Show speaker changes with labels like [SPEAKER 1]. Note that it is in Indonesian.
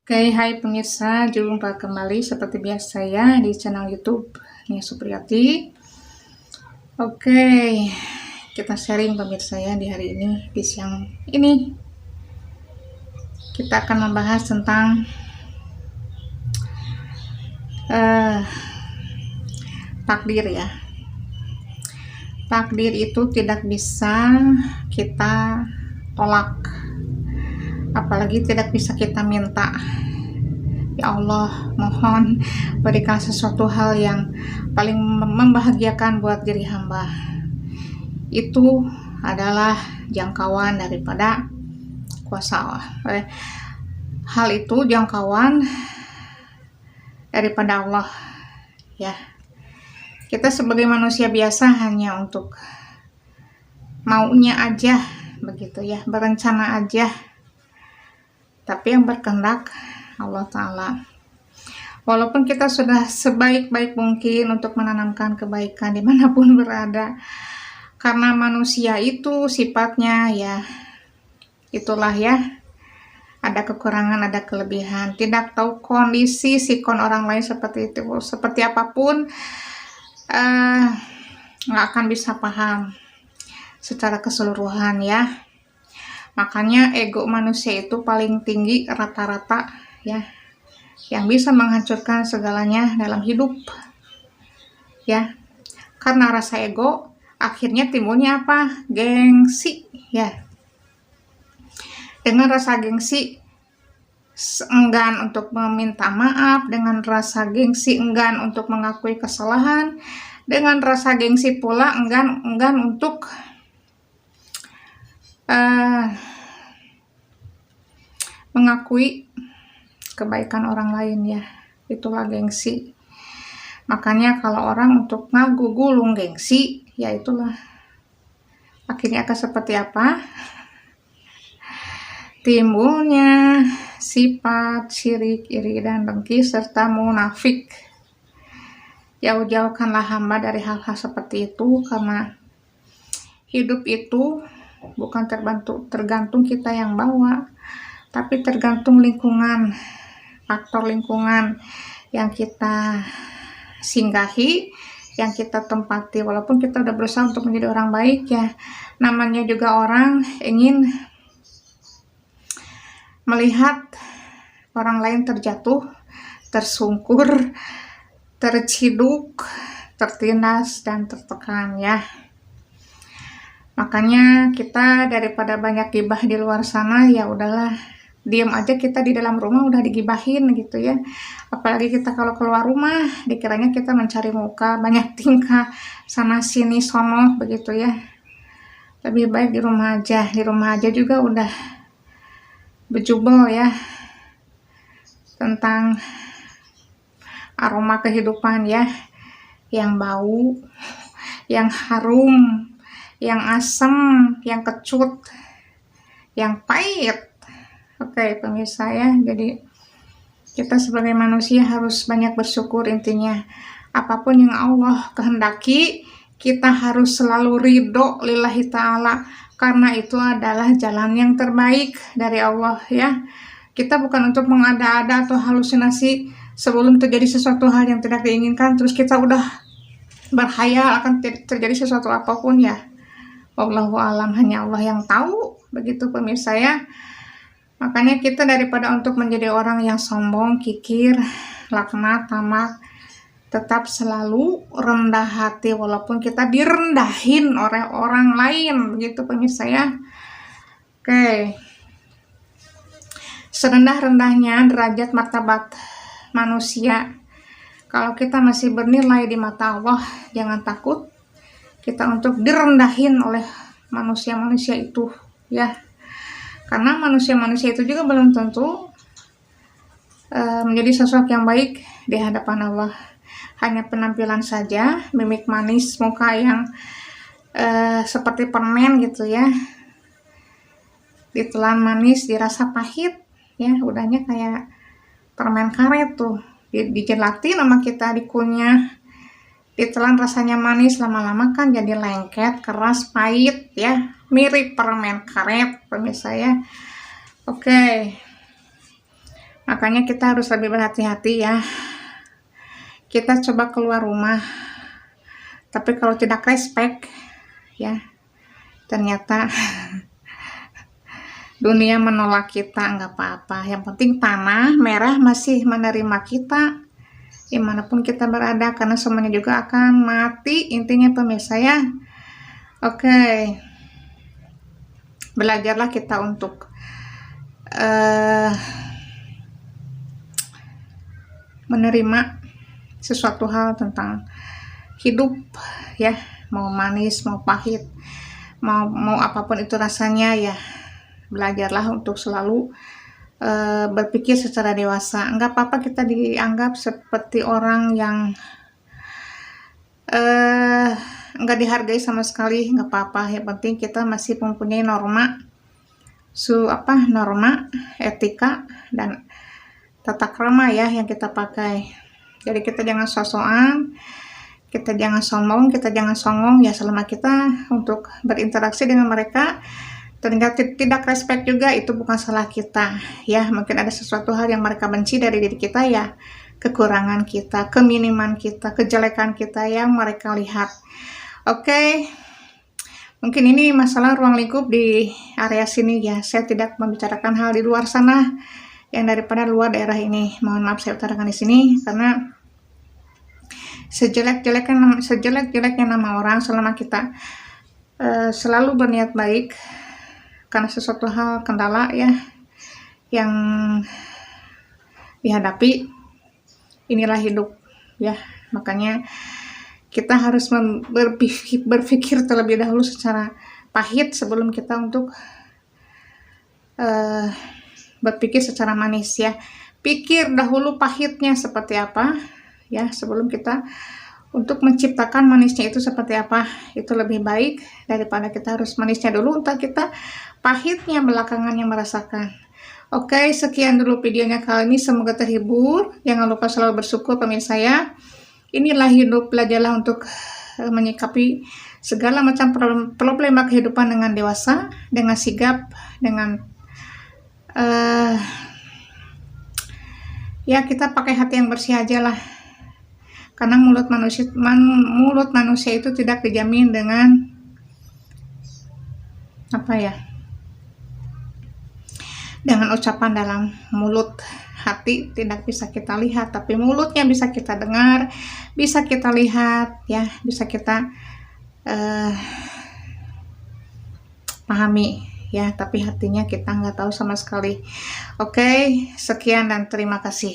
[SPEAKER 1] Oke, hai pemirsa, jumpa kembali seperti biasa ya di channel YouTube Nia Supriyati. Oke, kita sharing pemirsa ya di hari ini, di siang ini. Kita akan membahas tentang takdir ya. Takdir itu tidak bisa kita tolak, apalagi tidak bisa kita minta. Ya Allah, mohon berikan sesuatu hal yang paling membahagiakan buat diri hamba. Itu adalah jangkauan daripada kuasa Allah. Hal itu jangkauan daripada Allah ya. Kita sebagai manusia biasa hanya untuk maunya aja begitu ya, berencana aja. Tapi yang berkehendak Allah Ta'ala. Walaupun kita sudah sebaik-baik mungkin untuk menanamkan kebaikan dimanapun berada, karena manusia itu sifatnya ya itulah ya, ada kekurangan, ada kelebihan, tidak tahu kondisi sikon orang lain seperti itu, seperti apapun nggak akan bisa paham secara keseluruhan ya. Makanya ego manusia itu paling tinggi rata-rata ya, yang bisa menghancurkan segalanya dalam hidup ya. Karena rasa ego akhirnya timbulnya apa? Gengsi ya. Dengan rasa gengsi enggan untuk meminta maaf, dengan rasa gengsi enggan untuk mengakui kesalahan, dengan rasa gengsi pula enggan untuk mengakui kebaikan orang lain ya. Itulah gengsi. Makanya kalau orang untuk ngagu gulung gengsi, ya itulah akhirnya akan seperti apa? Timbulnya sifat syirik, iri dan dengki serta munafik. Jauh-jauhkanlah hamba dari hal-hal seperti itu, karena hidup itu bukan tergantung kita yang bawa, tapi tergantung lingkungan, faktor lingkungan yang kita singgahi, yang kita tempati. Walaupun kita udah berusaha untuk menjadi orang baik ya, namanya juga orang ingin melihat orang lain terjatuh, tersungkur, terciduk, tertindas dan tertekan ya. Makanya kita daripada banyak gibah di luar sana, ya udahlah, diam aja kita di dalam rumah udah digibahin gitu ya. Apalagi kita kalau keluar rumah dikiranya kita mencari muka, banyak tingkah sana sini sono begitu ya. Lebih baik di rumah aja. Di rumah aja juga udah bejubel ya tentang aroma kehidupan ya, yang bau, yang harum, yang asam, yang kecut, yang pahit. Oke pemirsa ya, jadi kita sebagai manusia harus banyak bersyukur. Intinya apapun yang Allah kehendaki, kita harus selalu ridho lillahi ta'ala, karena itu adalah jalan yang terbaik dari Allah ya. Kita bukan untuk mengada-ada atau halusinasi sebelum terjadi sesuatu hal yang tidak diinginkan, terus kita udah berkhayal akan terjadi sesuatu apapun ya. Wallahu alam, hanya Allah yang tahu begitu pemirsa ya. Makanya kita daripada untuk menjadi orang yang sombong, kikir, laknat, tamak, tetap selalu rendah hati walaupun kita direndahin oleh orang lain begitu pemirsa ya. Oke, serendah-rendahnya derajat martabat manusia, kalau kita masih bernilai di mata Allah, jangan takut kita untuk direndahin oleh manusia-manusia itu ya. Karena manusia-manusia itu juga belum tentu menjadi sosok yang baik di hadapan Allah. Hanya penampilan saja, mimik manis, muka yang seperti permen gitu ya, ditelan manis dirasa pahit ya, udahnya kayak permen karet tuh, dijelatin sama kita, dikunyah, ditelan rasanya manis, lama-lama kan jadi lengket, keras, pahit ya, mirip permen karet pemirsa ya. Oke, Makanya kita harus lebih berhati-hati ya. Kita coba keluar rumah, tapi kalau tidak respect ya, ternyata dunia menolak kita, nggak apa-apa. Yang penting tanah merah masih menerima kita dimanapun kita berada, karena semuanya juga akan mati intinya pemirsa ya. Oke, belajarlah kita untuk menerima sesuatu hal tentang hidup ya, mau manis mau pahit, mau apapun itu rasanya ya. Belajarlah untuk selalu berpikir secara dewasa. Nggak apa-apa kita dianggap seperti orang yang nggak dihargai sama sekali, nggak apa-apa. Yang penting kita masih mempunyai norma norma etika dan tata krama ya yang kita pakai. Jadi kita jangan sosokan, kita jangan sombong, kita jangan songong ya. Selama kita untuk berinteraksi dengan mereka ternyata tidak respect juga, itu bukan salah kita ya. Mungkin ada sesuatu hal yang mereka benci dari diri kita ya, kekurangan kita, keminiman kita, kejelekan kita yang mereka lihat. Oke, mungkin ini masalah ruang lingkup di area sini ya. Saya tidak membicarakan hal di luar sana yang daripada luar daerah ini. Mohon maaf saya utarakan di sini, karena sejelek-jeleknya nama orang, selama kita selalu berniat baik, karena sesuatu hal kendala ya yang dihadapi, inilah hidup ya. Makanya kita harus berpikir terlebih dahulu secara pahit sebelum kita untuk berpikir secara manis ya. Pikir dahulu pahitnya seperti apa ya, sebelum kita untuk menciptakan manisnya itu seperti apa. Itu lebih baik daripada kita harus manisnya dulu untuk kita pahitnya belakangan yang merasakan. Oke, sekian dulu videonya kali ini, semoga terhibur. Jangan lupa selalu bersyukur pemirsa ya. Inilah hidup, belajarlah untuk menyikapi segala macam problema kehidupan dengan dewasa, dengan sigap, dengan ya kita pakai hati yang bersih aja lah. Karena mulut manusia itu tidak dijamin dengan dengan ucapan dalam mulut. Hati tidak bisa kita lihat, tapi mulutnya bisa kita dengar, bisa kita lihat ya, bisa kita pahami ya, tapi hatinya kita nggak tahu sama sekali. Oke, sekian dan terima kasih.